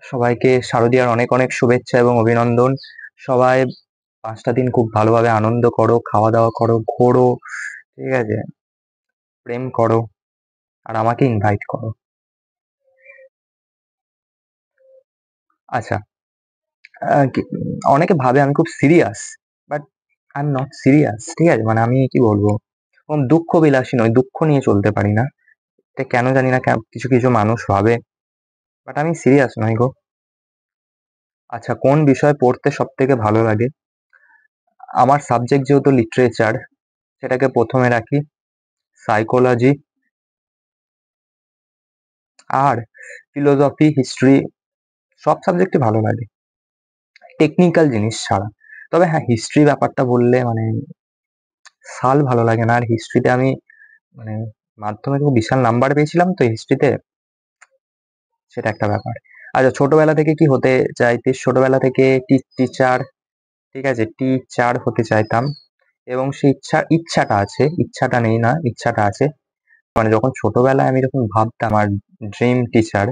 সবাইকে শারদীয়ার অনেক অনেক শুভেচ্ছা এবং অভিনন্দন। সবাই 5টা দিন খুব ভালোভাবে আনন্দ করো, খাওয়া দাওয়া করো, ঘোরো, ঠিক আছে, প্রেম করো, আর আমাকে ইনভাইট করো। আচ্ছা, অনেকে ভাবে আমি খুব serious, but I am not serious. ঠিক আছে, মানে আমি কি বলবো, দুঃখ বিলাসী নয়, দুঃখ নিয়ে চলতে পারি না। এটা কেন জানি না, কিছু কিছু মানুষ ভাবে, বাট আমি সিরিয়াস নই গো। আচ্ছা, কোন বিষয় পড়তে সব থেকে ভালো লাগে? আমার সাবজেক্ট যেহেতু লিটারেচার, সেটাকে প্রথমে রাখি। সাইকোলজি আর ফিলোসফি, হিস্ট্রি, সব সাবজেক্টই ভালো লাগে, টেকনিক্যাল জিনিস ছাড়া। তবে হ্যাঁ, হিস্ট্রি ব্যাপারটা বললে মানে সাল ভালো লাগে না। আর হিস্ট্রিতে আমি মানে মাধ্যমিকে বিশাল নাম্বার পেয়েছিলাম তো হিস্ট্রিতে, সেটা একটা ব্যাপার। আচ্ছা, ছোটবেলা থেকে কি হতে চাইতিস? ছোটবেলা থেকে টিচার, ঠিক আছে, টিচার হতে চাইতাম। এবং সেই ইচ্ছাটা আছে, ইচ্ছাটা নেই না, ইচ্ছাটা আছে। মানে যখন ছোটবেলায় আমি যখন ভাবতাম আর ড্রিম টিচার,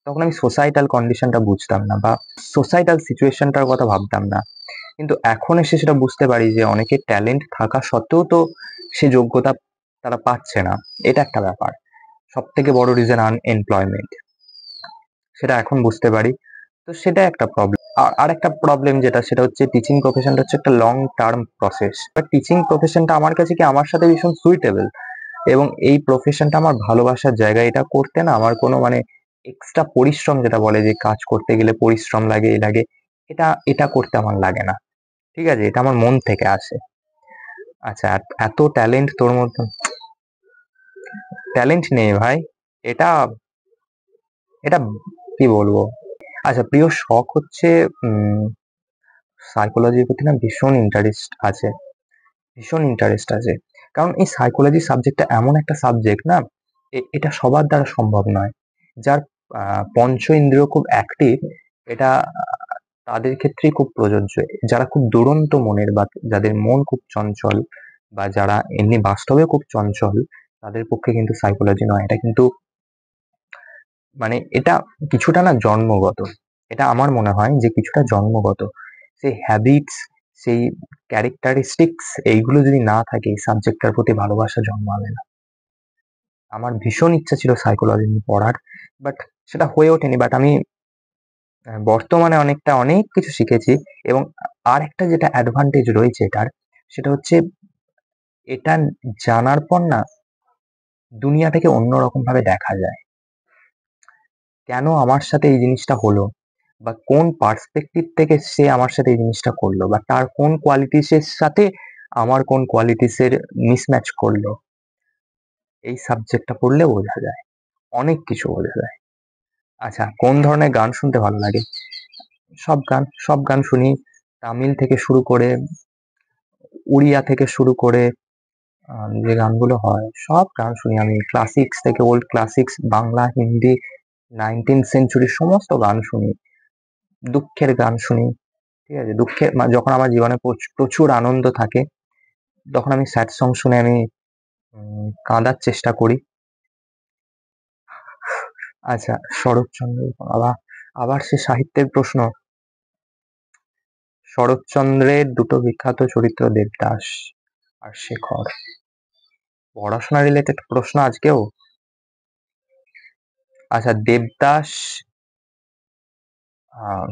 তখন আমি সোসাইটাল কন্ডিশনটা বুঝতাম না, বা সোসাইটাল সিচুয়েশনটার কথা ভাবতাম না। কিন্তু এখন এসে সেটা বুঝতে পারি যে অনেকের ট্যালেন্ট থাকা সত্ত্বেও তো সে যোগ্যতা তারা পাচ্ছে না। এটা একটা ব্যাপার। সব থেকে বড় রিজন আনএমপ্লয়মেন্ট, সেটা এখন বুঝতে পারি। তো সেটা একটা প্রবলেম। আর একটা প্রবলেম যেটা, সেটা হচ্ছে টিচিং প্রফেশনটা হচ্ছে একটা long term process. But teaching প্রফেশনটা আমার কাছে কি, আমার সাথে ভীষণ সুইটেবল, এবং এই প্রফেশনটা আমার ভালোবাসার জায়গা। এটা করতে না আমার কোনো মানে এক্সট্রা পরিশ্রম, যেটা বলে যে কাজ করতে গেলে পরিশ্রম লাগে, এই লাগে, এটা এটা করতে আমার লাগে না। ঠিক আছে, এটা আমার মন থেকে আসে। আচ্ছা, এত ট্যালেন্ট তোর মধ্যে? ট্যালেন্ট নেই ভাই, এটা এটা কি বলবো। আচ্ছা, প্রিয় শখ হচ্ছে সাইকোলজির প্রতি না ভীষণ ইন্টারেস্ট আছে, ভীষণ ইন্টারেস্ট আছে। কারণ এই সাইকোলজি সাবজেক্টটা এমন একটা সাবজেক্ট না, এটা সবার দ্বারা সম্ভব নয়। যার পঞ্চ ইন্দ্রিয় খুব অ্যাক্টিভ, এটা তাদের ক্ষেত্রেই খুব প্রযোজ্য। যারা খুব দুরন্ত মনের, বা যাদের মন খুব চঞ্চল, বা যারা এমনি বাস্তবে খুব চঞ্চল, তাদের পক্ষে কিন্তু সাইকোলজি নয়। এটা কিন্তু মানে এটা কিছুটা না জন্মগত। এটা আমার মনে হয় যে কিছুটা জন্মগত। সেই হ্যাবিটস, সেই ক্যারেক্টারিস্টিক্স, এইগুলো যদি না থাকে, এই সাবজেক্টটার প্রতি ভালোবাসা জন্মাবে না। আমার ভীষণ ইচ্ছা ছিল সাইকোলজি নিয়ে পড়ার, বাট সেটা হয়ে ওঠেনি। বাট আমি বর্তমানে অনেক কিছু শিখেছি। এবং আর একটা যেটা অ্যাডভান্টেজ রয়েছে এটার, সেটা হচ্ছে এটা জানার পর না দুনিয়াটাকে অন্যরকম ভাবে দেখা যায়। কেন আমার সাথে এই জিনিসটা হলো, বা কোন পার্সপেক্টিভ থেকে সে আমার সাথে এই জিনিসটা করলো, বা তার কোন কোয়ালিটিসের সাথে আমার কোন কোয়ালিটিসের মিসম্যাচ করলো, এই সাবজেক্টটা পড়লে বোঝা যায়, অনেক কিছু বোঝা যায়। আচ্ছা, কোন ধরনের গান শুনতে ভালো লাগে? সব গান শুনি। তামিল থেকে শুরু করে, উড়িয়া থেকে শুরু করে, যে গানগুলো হয় সব গান শুনি আমি। ক্লাসিক্স থেকে old classics, Bangla, Hindi, 19th সেঞ্চুরির সমস্ত গান শুনি। দুঃখের গান শুনি, ঠিক আছে। যখন আমার জীবনে প্রচুর আনন্দ থাকে, তখন আমি স্যাড সং শুনে আমি কাঁদার চেষ্টা করি। আচ্ছা, শরৎচন্দ্র, আবার আবার সে সাহিত্যের প্রশ্ন। শরৎচন্দ্রের দুটো বিখ্যাত চরিত্র দেবদাস আর শেখর। পড়াশোনা রিলেটেড প্রশ্ন আজকেও? আচ্ছা, আহ,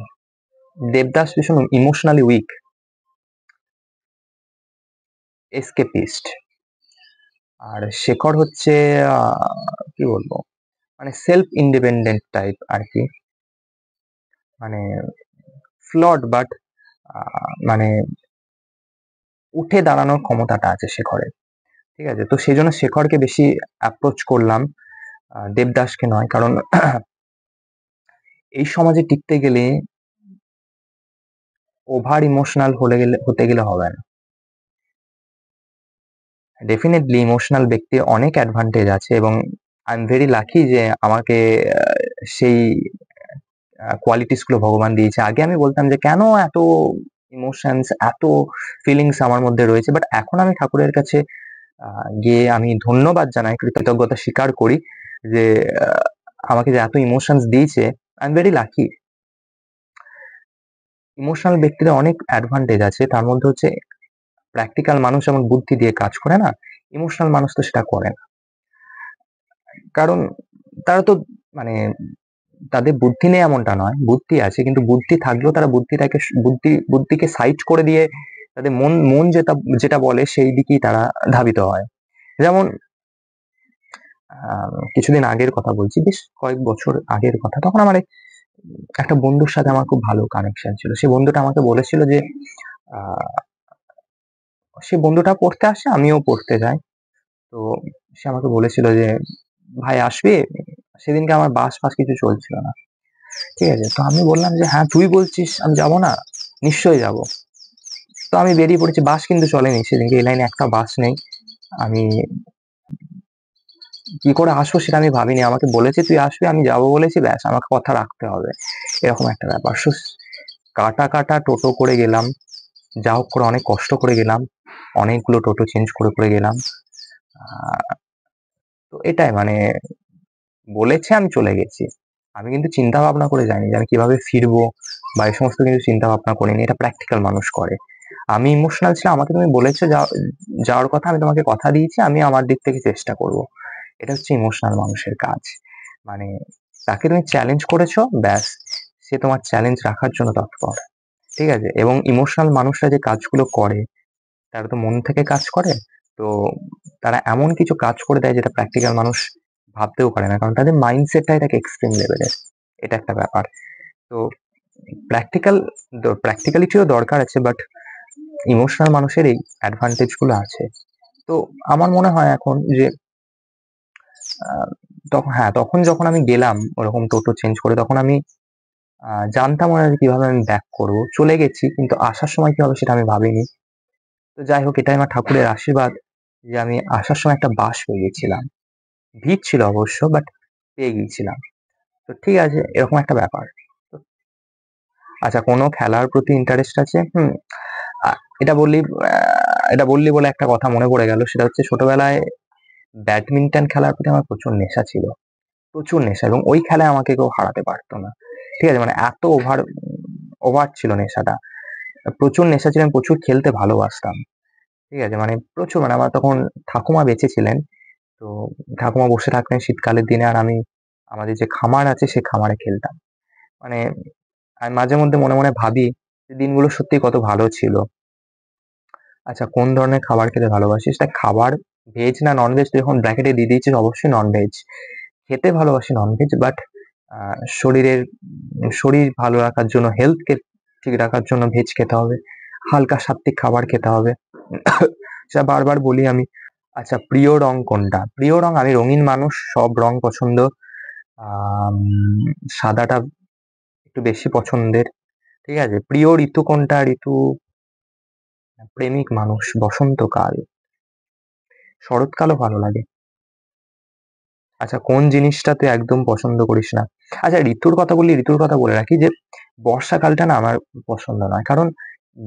দেবদাস ভীষণ ইমোশনালি উইক, এসকেপিস্ট। আর শেখর হচ্ছে কি বলবো, মানে সেলফ ইন্ডিপেন্ডেন্ট টাইপ আর কি। মানে ফ্লড, বাট মানে উঠে দাঁড়ানোর ক্ষমতাটা আছে শেখরের। ঠিক আছে, তো সেই জন্য শেখরকে বেশি অ্যাপ্রোচ করলাম, দেবদাসকে নয়। কারণ এই সমাজে টিকতে গেলে ওভার ইমোশনাল হতে গেলে হবে না। ডেফিনেটলি ইমোশনাল ব্যক্তির অনেক অ্যাডভান্টেজ আছে, এবং আই এম ভেরি লাকি যে আমাকে সেই কোয়ালিটিস গুলো ভগবান দিয়েছে। আগে আমি বলতাম যে কেন এত ইমোশনস, এত ফিলিংস আমার মধ্যে রয়েছে, বাট এখন আমি ঠাকুরের কাছে গিয়ে আমি ধন্যবাদ জানাই, কৃতজ্ঞতা স্বীকার করি যে আমাকে যে এত ইমোশনস দিয়েছে। I am very lucky. Emotional ব্যক্তিদের অনেক অ্যাডভান্টেজ আছে। তার মধ্যে হচ্ছে প্র্যাকটিক্যাল মানুষ যেমন বুদ্ধি দিয়ে কাজ করে না, ইমোশনাল মানুষ তো সেটা করে না। কারণ তারা তো মানে তাদের বুদ্ধি নেই এমনটা নয়, বুদ্ধি আছে, কিন্তু বুদ্ধি থাকলেও তারা বুদ্ধিকে সাইড করে দিয়ে তাদের মন মন যেটা যেটা বলে সেই দিকেই তারা ধাবিত হয়। যেমন কিছুদিন আগের কথা বলছি, বেশ কয়েক বছর আগের কথা। তখন আমার একটা বন্ধুর সাথে আমার খুব ভালো কানেকশন ছিল। সে বন্ধুটা আমাকে বলেছিল যে আহ, সে বন্ধুটা পড়তে আসে, আমিও পড়তে যাই। তো সে আমাকে বলেছিল যে ভাই আসবি? সেদিনকে আমার বাস ফাস কিছু চলছিল না, ঠিক আছে। তো আমি বললাম যে হ্যাঁ তুই বলছিস, আমি যাব না, নিশ্চয়ই যাব। তো আমি বেরিয়ে পড়েছি, বাস কিন্তু চলেনি সেদিনকে, এই লাইনে একটা বাস নেই। আমি কি করে আসবো সেটা আমি ভাবিনি, আমাকে বলেছে তুই আসবি, আমি যাবো বলেছি, ব্যাস আমাকে কথা রাখতে হবে, এরকম একটা ব্যাপার। কাটা কাটা টোটো করে গেলাম, যা হোক করে অনেক কষ্ট করে গেলাম, অনেকগুলো টোটো চেঞ্জ করে করে গেলাম। তো এটাই মানে বলেছে আমি চলে গেছি, আমি কিন্তু চিন্তা ভাবনা করে যাইনি যে আমি কিভাবে ফিরবো বা এই সমস্ত কিছু চিন্তা ভাবনা করিনি। এটা প্র্যাকটিক্যাল মানুষ করে। আমি ইমোশনাল ছিলাম, আমাকে তুমি বলেছো যাওয়ার কথা, আমি তোমাকে কথা দিয়েছি, আমি আমার দিক থেকে চেষ্টা করব। এটা হচ্ছে ইমোশনাল মানুষের কাজ। মানে তাকে তুমি চ্যালেঞ্জ করেছো, ব্যাস সে তোমার চ্যালেঞ্জ রাখার জন্য তৎপর, ঠিক আছে। এবং ইমোশনাল মানুষরা যে কাজগুলো করে তারা তো মন থেকে কাজ করে। তো তারা এমন কিছু কাজ করে দেয় যেটা প্র্যাকটিক্যাল মানুষ ভাবতেও পারে না, কারণ তাদের মাইন্ডসেটটাই তাকে এক্সট্রিম লেভেলের। এটা একটা ব্যাপার। তো প্র্যাকটিক্যাল প্র্যাকটিক্যালিটিও দরকার আছে, বাট ইমোশনাল মানুষের এই অ্যাডভান্টেজ গুলো আছে। তো আমার মনে হয় এখন যে তখন, হ্যাঁ তখন যখন আমি গেলাম ওরকম টোটো চেঞ্জ করে, তখন আমি জানতাম না যে কিভাবে আমি ব্যাক করবো, চলে গেছি, কিন্তু আসার সময় কি হবে সেটা আমি ভাবিনি। তো যাই হোক, এটাই আমার ঠাকুরের আশীর্বাদ যে আমি আসার সময় একটা বাস পেয়ে গেছিলাম। ভিড় ছিল অবশ্য, বাট পেয়ে গিয়েছিলাম। তো ঠিক আছে, এরকম একটা ব্যাপার। তো আচ্ছা, কোনো খেলার প্রতি ইন্টারেস্ট আছে? এটা বললি, এটা বললি বলে একটা কথা মনে পড়ে গেল, সেটা হচ্ছে ছোটবেলায় ব্যাডমিন্টন খেলার প্রতি আমার প্রচুর নেশা ছিল, প্রচুর নেশা, এবং ওই খেলায় আমাকে কেউ হারাতে পারতো না, ঠিক আছে। মানে এত ওভার ওভার ছিল নেশাটা, প্রচুর নেশা ছিল, আমি প্রচুর খেলতে ভালোবাসতাম, ঠিক আছে। মানে প্রচুর, মানে আমার তখন ঠাকুমা বেঁচে ছিলেন। তো ঠাকুমা বসে থাকতেন শীতকালের দিনে, আর আমি আমাদের যে খামার আছে সে খামারে খেলতাম। মানে আমি মাঝে মধ্যে মনে মনে ভাবি যে দিনগুলো সত্যি কত ভালো ছিল। আচ্ছা, কোন ধরনের খাবার খেতে ভালোবাসিস? তা খাবার ভেজ না নন ভেজ, তুই এখন ব্র্যাকেটে দিয়ে দিয়েছিস, অবশ্যই নন ভেজ খেতে ভালোবাসি। নন ভেজ, বাট শরীরের শরীর ভালো রাখার জন্য, হেলথকে ঠিক রাখার জন্য ভেজ খেতে হবে, হালকা সাত্ত্বিক খাবার খেতে হবে, সেটা বারবার বলি আমি। আচ্ছা, প্রিয় রং কোনটা? প্রিয় রং, আমি রঙিন মানুষ, সব রং পছন্দ। আম, সাদাটা একটু বেশি পছন্দের, ঠিক আছে। প্রিয় ঋতু কোনটা? ঋতু, প্রেমিক মানুষ, বসন্তকাল, শরৎকালও ভালো লাগে। আচ্ছা, কোন জিনিসটা তুই একদম পছন্দ করিস না? আচ্ছা, ঋতুর কথা বললি, ঋতুর কথা বলে রাখি যে বর্ষাকালটা না আমার পছন্দ নয়, কারণ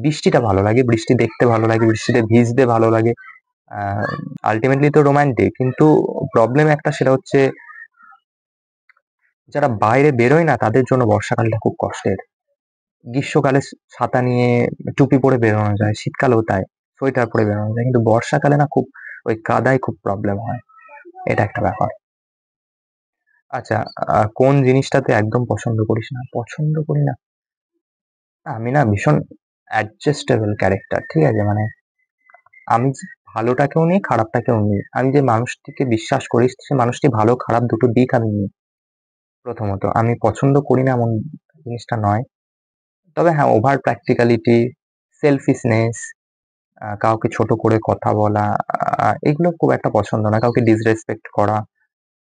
বৃষ্টিটা ভালো লাগে, বৃষ্টি দেখতে ভালো লাগে, বৃষ্টিতে ভিজতে ভালো লাগে, আলটিমেটলি তো রোমান্টিক, কিন্তু প্রবলেম একটা, সেটা হচ্ছে যারা বাইরে বেরোয় না তাদের জন্য বর্ষাকালটা খুব কষ্টের। গ্রীষ্মকালে ছাতা নিয়ে টুপি পরে বেরোনো যায়, শীতকালেও তাই, সোয়েটার পরে বেরোনো যায়, কিন্তু বর্ষাকালে না খুব ওই কাদায় খুব প্রবলেম হয়, এটা একটা ব্যাপার। আচ্ছা, কোন জিনিসটা তুই একদম পছন্দ করিস না? পছন্দ করি না, আমি না ভীষণ অ্যাডজাস্টেবল ক্যারেক্টার, ঠিক আছে। মানে আমি ভালোটাকেও নিই, খারাপটাকেও নিই। আমি যে মানুষটিকে বিশ্বাস করি সে মানুষটি ভালো খারাপ দুটো দিক আমি নিই। প্রথমত আমি পছন্দ করি না এমন জিনিসটা নয়, তবে হ্যাঁ ওভার প্র্যাকটিক্যালিটি, সেলফিশনেস, কাউকে ছোট করে কথা বলা, এগুলো খুব একটা পছন্দ না। কাউকে ডিসরেসপেক্ট করা,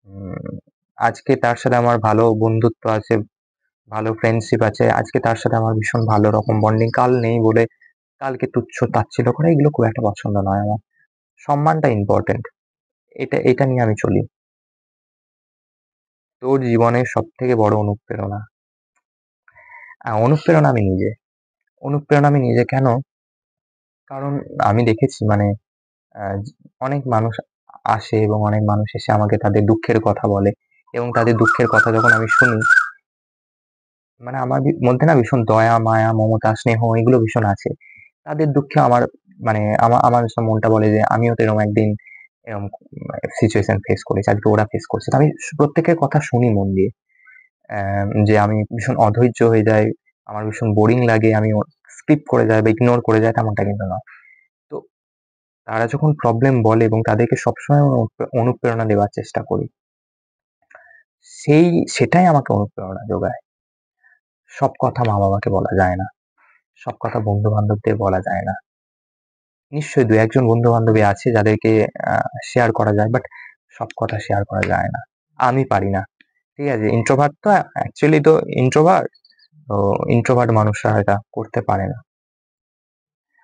উম, আজকে তার সাথে আমার ভালো বন্ধুত্ব আছে, ভালো ফ্রেন্ডশিপ আছে, আজকে তার সাথে আমার ভীষণ ভালো রকম বন্ডিং, কাল নেই বলে কালকে তুচ্ছ তাচ্ছিল্য করা, এগুলো খুব একটা পছন্দ নয় আমার। সম্মানটা ইম্পর্টেন্ট, এটা এটা নিয়ে আমি চলি। তোর জীবনের সব থেকে বড় অনুপ্রেরণা? অনুপ্রেরণা আমি নিজে, অনুপ্রেরণা আমি নিজে। কেন? কারণ আমি দেখেছি মানে অনেক মানুষ আসে এবং অনেক মানুষ এসে আমাকে তাদের দুঃখের কথা বলে, এবং তাদের দুঃখের কথা যখন আমি শুনি মানে আমার মধ্যে না ভীষণ দয়া, মায়া, মমতা, স্নেহ এগুলো ভীষণ আছে। তাদের দুঃখে আমার মানে আমার ভীষণ মনটা বলে যে আমিও তো এরকম একদিন এরকম সিচুয়েশন ফেস করেছি। আজকে ওরা ফেস করছে। তো আমি প্রত্যেকের কথা শুনি মন দিয়ে। যে আমি ভীষণ অধৈর্য হয়ে যাই, আমার ভীষণ বোরিং লাগে, আমি স্কিপ করে যাই বা ইগনোর করে যাই তেমনটা কিন্তু নয়। তো তারা যখন প্রবলেম বলে এবং তাদেরকে সবসময় অনুপ্রেরণা দেওয়ার চেষ্টা করি। সেটাই আমাকে অনুপ্রেরণা যোগায়। সব কথা মা-বাবাকে বলা যায় না। সব কথা বন্ধু-বান্ধবদের বলা যায় না। নিশ্চয়ই ২-১ জন বন্ধু-বান্ধবী আছে যাদেরকে শেয়ার করা যায়। বাট সব কথা শেয়ার করা যায় না। আমি পারি না। ঠিক আছে? ইন্ট্রোভার্ট তো অ্যাকচুয়ালি তো ইন্ট্রোভার্ট। তো ইন্ট্রোভার্ট মানুষরা এটা করতে পারে না।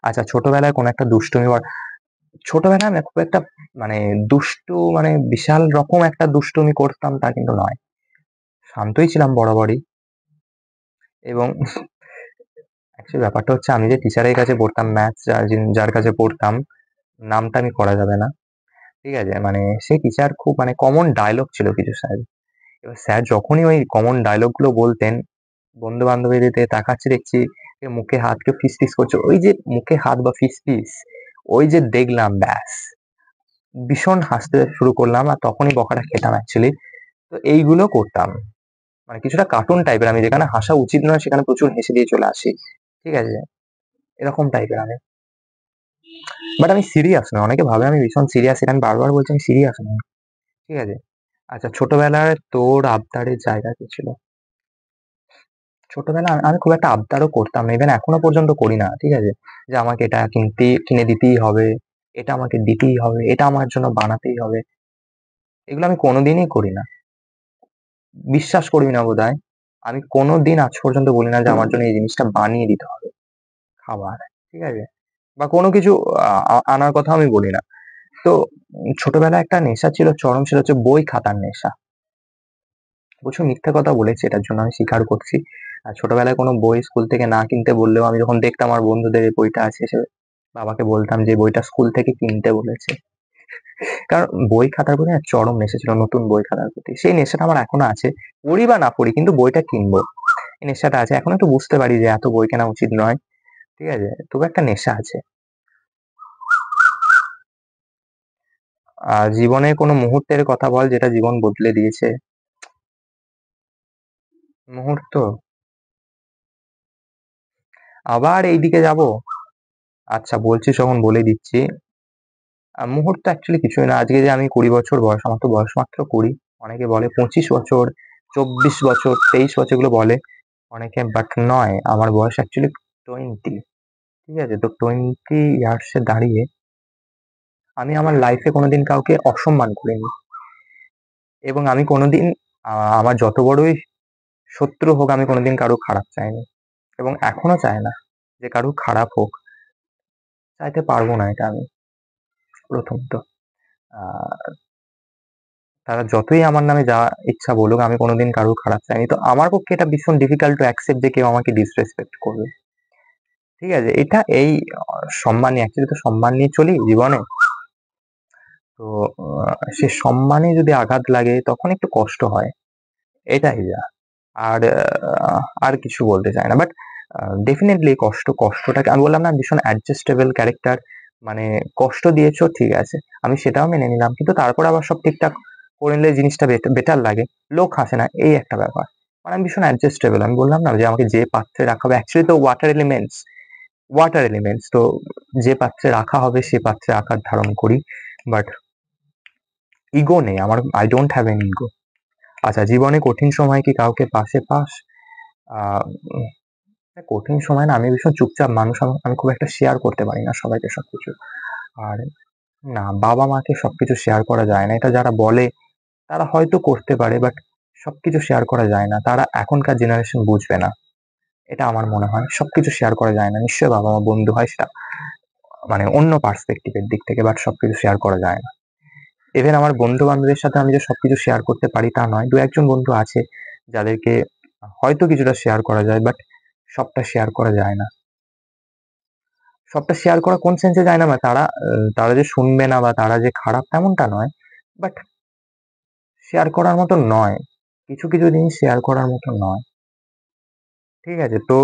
আচ্ছা ছোটবেলায় কোনো একটা দুষ্টুমি ছোটবেলায় আমি খুব একটা মানে মানে বিশাল রকম একটা দুষ্টুমি করতাম তা কিন্তু নয়। শান্তই ছিলাম বরাবরই এবং অ্যাকচুয়ালি ব্যাপারটা হচ্ছে আমি যে টিচারের কাছে পড়তাম ম্যাথস যার কাছে পড়তাম, নামটা আমি করা যাবে না। ঠিক আছে? মানে সেই টিচার খুব মানে কমন ডায়ালগ ছিল কিছু স্যার। এবার স্যার যখনই ওই কমন ডায়ালগ গুলো বলতেন, বন্ধু-বান্ধবীদের দিকে তাকাচ্ছি দেখছি কেউ মুখে হাত, কেউ ফিস-ফিস করছে। ওই যে মুখে হাত বা ফিস-ফিস ওই যে দেখলাম ব্যাস! ভীষণ হাসতে শুরু করলাম আর তখনই বকাটা খেতাম অ্যাকচুয়ালি। তো এইগুলো করতাম। মানে কিছুটা কার্টুন টাইপের আমি যেখানে হাসা উচিত নয় সেখানে প্রচুর হেসে দিয়ে চলে আসি। ঠিক আছে? এরকম টাইপের আমি। বাট আমি সিরিয়াস নই। অনেকে ভাবে আমি ভীষণ সিরিয়াস এটা আমি বারবার বলছি আমি সিরিয়াস নই। ঠিক আছে? আচ্ছা ছোটবেলায় তোর আবদারের জায়গা কি ছিল? ছোটবেলায় আমি খুব একটা আবদারও করতাম না। ইভেন এখনো পর্যন্ত করি না। ঠিক আছে? যে আমাকে এটা কিনে দিতেই হবে, এটা আমাকে দিতেই হবে, এটা আমার জন্য বানাতেই হবে। এগুলো আমি কোনোদিনই করি না। বিশ্বাস করবি না বোধহয়। আমি কোনোদিন আজ পর্যন্ত বলি না যে আমার জন্য এই জিনিসটা বানিয়ে দিতে হবে খাবার। ঠিক আছে? বা কোনো কিছু আনার কথা আমি বলি না। তো ছোটবেলায় একটা নেশা ছিল চরম সেটা হচ্ছে বই খাতার নেশা। প্রচুর মিথ্যে কথা বলেছি এটার জন্য আমি স্বীকার করছি। ছোটবেলায় কোনো বই স্কুল থেকে না কিনতে বললেও আমি যখন দেখতাম আমার বন্ধুদের এই বইটা আছে বাবাকে বলতাম যে বইটা স্কুল থেকে কিনতে বলেছে। কারণ বই খাতার প্রতি না চরম নেশা ছিল নতুন বই খাতার প্রতি। সেই নেশাটা আমার এখনো আছে। পড়ি বা না পড়ি কিন্তু বইটা কিনবো। এই নেশাটা আছে। এখন একটু বুঝতে পারি যে এত বই কেনা উচিত নয়। ঠিক আছে? তবু একটা নেশা আছে। জীবনের কোনো মুহূর্তের কথা বল যেটা জীবন বদলে দিয়েছে। মুহূর্ত? আবার এইদিকে যাবো? আচ্ছা বলছিস যখন বলেই দিচ্ছি। মুহূর্ত অ্যাকচুয়ালি কিছুই না। আজকে যে আমি ২০ বছর বয়স, আমার তো বয়স মাত্র ২০। অনেকে বলে ২৫ বছর, ২৪ বছর, ২৩ বছর এগুলো বলে অনেকে বাট নয়। আমার বয়স অ্যাকচুয়ালি 20 ঠিক আছে? তো 20 ইয়ার্স এ দাঁড়িয়ে আমি আমার লাইফে কোনোদিন কাউকে অসম্মান করিনি এবং আমি কোনোদিন আমার যত বড়ই শত্রু হোক আমি কোনোদিন কারো খারাপ চাইনি এবং এখনো চাই না যে কারো খারাপ হোক। চাইতে পারবো না এটা আমি প্রথমত। আ তারা যতই আমার নামে যা ইচ্ছা বলুক, আমি কোনোদিন কারোর খারাপ চাইনি। তো আমার পক্ষে এটা ভীষণ ডিফিকাল্ট টু অ্যাকসেপ্ট যে কেউ আমাকে ডিসরেসপেক্ট করবে। ঠিক আছে? এটা এই সম্মান নিয়ে অ্যাকচুয়ালি তো সম্মান নিয়ে চলি জীবনে। তো সে সম্মানে যদি আঘাত লাগে তখন একটু কষ্ট হয়। এটাই যা। আর আর কিছু বলতে চাই না। বাট ডেফিনিটলি কষ্টটাকে আমি বললাম না ভীষণ অ্যাডজাস্টেবল ক্যারেক্টার। মানে কষ্ট দিয়েছো ঠিক আছে। আমি সেটাও মেনে নিলাম। কিন্তু তারপর আবার সব ঠিকঠাক করে নিলে জিনিসটা বেটার লাগে। লোক হাসে না এই একটা ব্যাপার। মানে আমি ভীষণ অ্যাডজাস্টেবল। আমি বললাম না যে আমাকে যে পাত্রে রাখা হবে অ্যাকচুয়ালি তো ওয়াটার এলিমেন্টস তো যে পাত্রে রাখা হবে সে পাত্রে আকার ধারণ করি। বাট ইগো নেই আমার I don't have any ego। আচ্ছা জীবনে কঠিন সময় কি কাউকে পাশে পাস? আ উম কঠিন সময় না আমি ভীষণ চুপচাপ মানুষ। আমি খুব একটা শেয়ার করতে পারি না সবাইকে সবকিছু। আর না বাবা-মাকে সবকিছু শেয়ার করা যায় না। এটা যারা বলে তারা হয়তো করতে পারে বাট সবকিছু শেয়ার করা যায় না। তারা এখনকার জেনারেশন বুঝবে না। এটা আমার মনে হয়। সবকিছু শেয়ার করা যায় না। নিশ্চয়ই বাবা-মা বন্ধু হয় সেটা মানে অন্য পার্সপেক্টিভ এর দিক থেকে বাট সবকিছু শেয়ার করা যায় না। ইভেন আমার বন্ধু-বান্ধবের সাথে আমি যে সবকিছু শেয়ার করতে পারি তা নয়। ২-১ জন বন্ধু আছে যাদেরকে হয়তো কিছুটা শেয়ার করা যায় বাট সবটা শেয়ার করা যায় না। সবটা শেয়ার করা কোন সেন্স এ যায় না? তারা যে শুনবে না বা তারা যে খারাপ তেমনটা নয়। বাট শেয়ার করার মতো নয়। কিছু জিনিস শেয়ার করার মতো নয়। ঠিক আছে? তো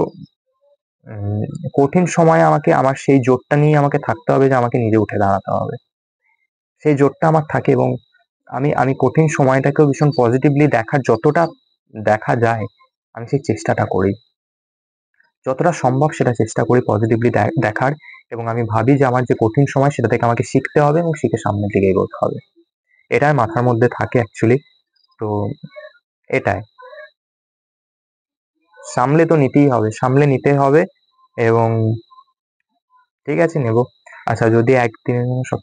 উম কঠিন সময়ে আমাকে আমার সেই জোরটা নিয়ে আমাকে থাকতে হবে যে আমাকে নিজে উঠে দাঁড়াতে হবে। সেই জোরটা আমার থাকে এবং আমি আমি কঠিন সময়টাকেও ভীষণ পজিটিভলি দেখার যতটা দেখা যায়, আমি সেই চেষ্টাটা করি। যতটা সম্ভব সেটা চেষ্টা করি পজিটিভলি দেখার এবং আমি ভাবি যে আমার যে কঠিন সময় সেটা থেকে আমাকে শিখতে হবে এবং শিখে সামনের দিকে এগোতে হবে। এটাই মাথার মধ্যে থাকে অ্যাকচুয়ালি। তো এটাই। সামলে তো নিতেই হবে, সামলে নিতে হবে এবং ঠিক আছে নেব। আচ্ছা যদি একদিনের জন্য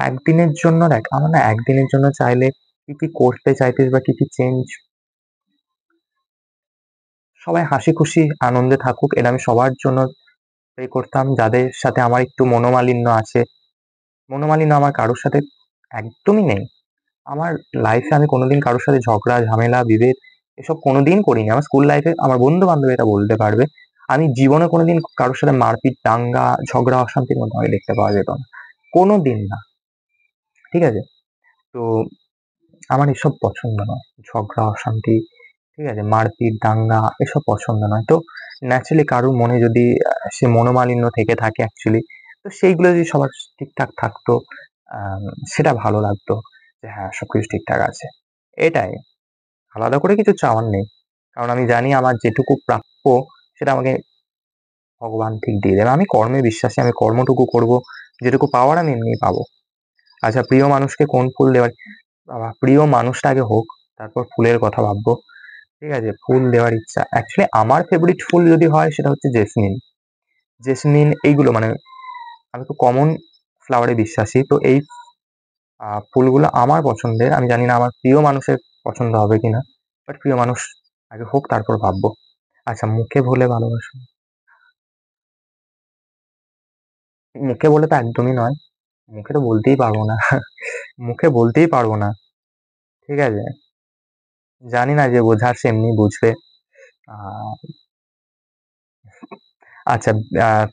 একদিনের জন্য দেখ আমার না একদিনের জন্য চাইলে কি করতে চাইতিস বা কি চেঞ্জ সবাই হাসি-খুশি আনন্দে থাকুক এটা আমি সবার জন্য প্রে করতাম যাদের সাথে আমার একটু মনোমালিন্য আছে। মনোমালিন্য আমার কারোর সাথে একদমই নেই। আমার লাইফে আমি কোনোদিন কারোর সাথে ঝগড়া, ঝামেলা, বিভেদ এসব কোনোদিন করিনি। আমার স্কুল লাইফে আমার বন্ধু-বান্ধব এটা বলতে পারবে। আমি জীবনে কোনোদিন কারোর সাথে মারপিট, দাঙ্গা, ঝগড়া, অশান্তির মধ্যে আমাকে দেখতে পাওয়া যেত না। কোনোদিন না। ঠিক আছে? তো আমার এসব পছন্দ নয়। ঝগড়া, অশান্তি, ঠিক আছে? মারপিট, দাঙ্গা এসব পছন্দ নয়। তো ন্যাচারালি কারোর মনে যদি সে মনোমালিন্য থেকে থাকে অ্যাকচুয়ালি তো সেইগুলো যদি সবার ঠিকঠাক থাকতো আম সেটা ভালো লাগতো। যে হ্যাঁ, সবকিছু ঠিকঠাক আছে। এটাই। আলাদা করে কিছু চাওয়ার নেই। কারণ আমি জানি আমার যেটুকু প্রাপ্য সেটা আমাকে ভগবান ঠিক দিয়ে দেবে। আমি কর্মে বিশ্বাসী। আমি কর্মটুকু করব। যেটুকু পাওয়ার আমি এমনিই পাবো। আচ্ছা প্রিয় মানুষকে কোন ফুল দেওয়ার বাবা! প্রিয় মানুষটা আগে হোক, তারপর ফুলের কথা ভাববো। ঠিক আছে? ফুল দেওয়ার ইচ্ছা। অ্যাকচুয়ালি আমার ফেভারিট ফুল যদি হয় সেটা হচ্ছে জেসমিন। জেসমিন এইগুলো মানে আমি তো কমন ফ্লাওয়ারে বিশ্বাসী। তো এই ফুলগুলো আমার পছন্দের। আমি জানি না আমার প্রিয় মানুষের পছন্দ হবে কিনা। বাট প্রিয় মানুষ আগে হোক তারপর ভাববো। আচ্ছা মুখে বলে ভালোবাসা। মুখে বলে তো একদমই নয়। মুখে তো বলতেই পারবো না। মুখে বলতেই পারবো না। ঠিক আছে? জানি না যে বোঝার সে এমনি বুঝবে। আ আচ্ছা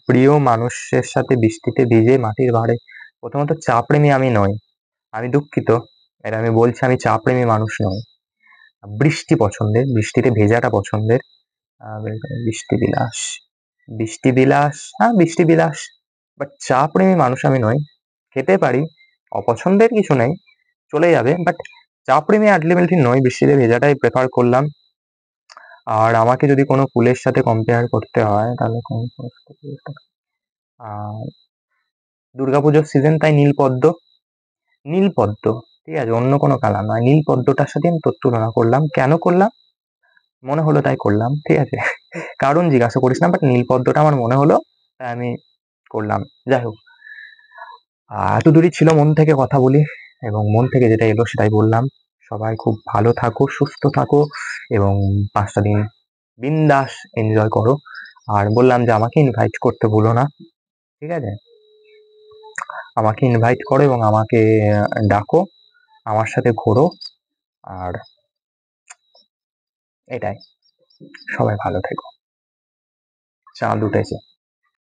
প্রিয় মানুষের সাথে বৃষ্টিতে ভিজে মাটির ভাঁড়ে প্রথমত চা প্রেমী আমি নই। আমি দুঃখিত। এটা আমি বলছি আমি চা প্রেমী মানুষ নই। বৃষ্টি পছন্দের, বৃষ্টিতে ভেজাটা পছন্দের। বৃষ্টি বিলাস। বৃষ্টি বিলাস, হ্যাঁ বৃষ্টি বিলাস। বাট চা প্রেমী মানুষ আমি নই। খেতে পারি। অপছন্দের কিছু নেই। চলে যাবে। বাট চা প্রেমী আল্টিমেটলি নই। বৃষ্টিতে ভেজাটাই প্রেফার করলাম। আর আমাকে যদি কোনো ফুলের সাথে কম্পেয়ার করতে হয় তাহলে কোন আ দুর্গাপুজোর সিজন তাই নীলপদ্ম। নীলপদ্ম। ঠিক আছে? অন্য কোনো কালার নয়। নীলপদ্মটার সাথে আমি তোর তুলনা করলাম। কেন করলাম? মনে হলো তাই করলাম। ঠিক আছে? কারণ জিজ্ঞাসা করিস না। বাট নীলপদ্মটা আমার মনে হলো তাই আমি করলাম। যাই হোক। এতদূরই ছিল মন থেকে কথা বলি এবং মন থেকে যেটা এলো সেটাই বললাম। সবাই খুব ভালো থাকো, সুস্থ থাকো এবং ৫ টা দিন বিন্দাস এনজয় করো। আর বললাম যে আমাকে ইনভাইট করতে ভুলো না। ঠিক আছে? আমাকে ইনভাইট করো এবং আমাকে ডাকো। আমার সাথে ঘোরো। আর এটাই। সবাই ভালো থেকো। চাঁদ উঠেছে।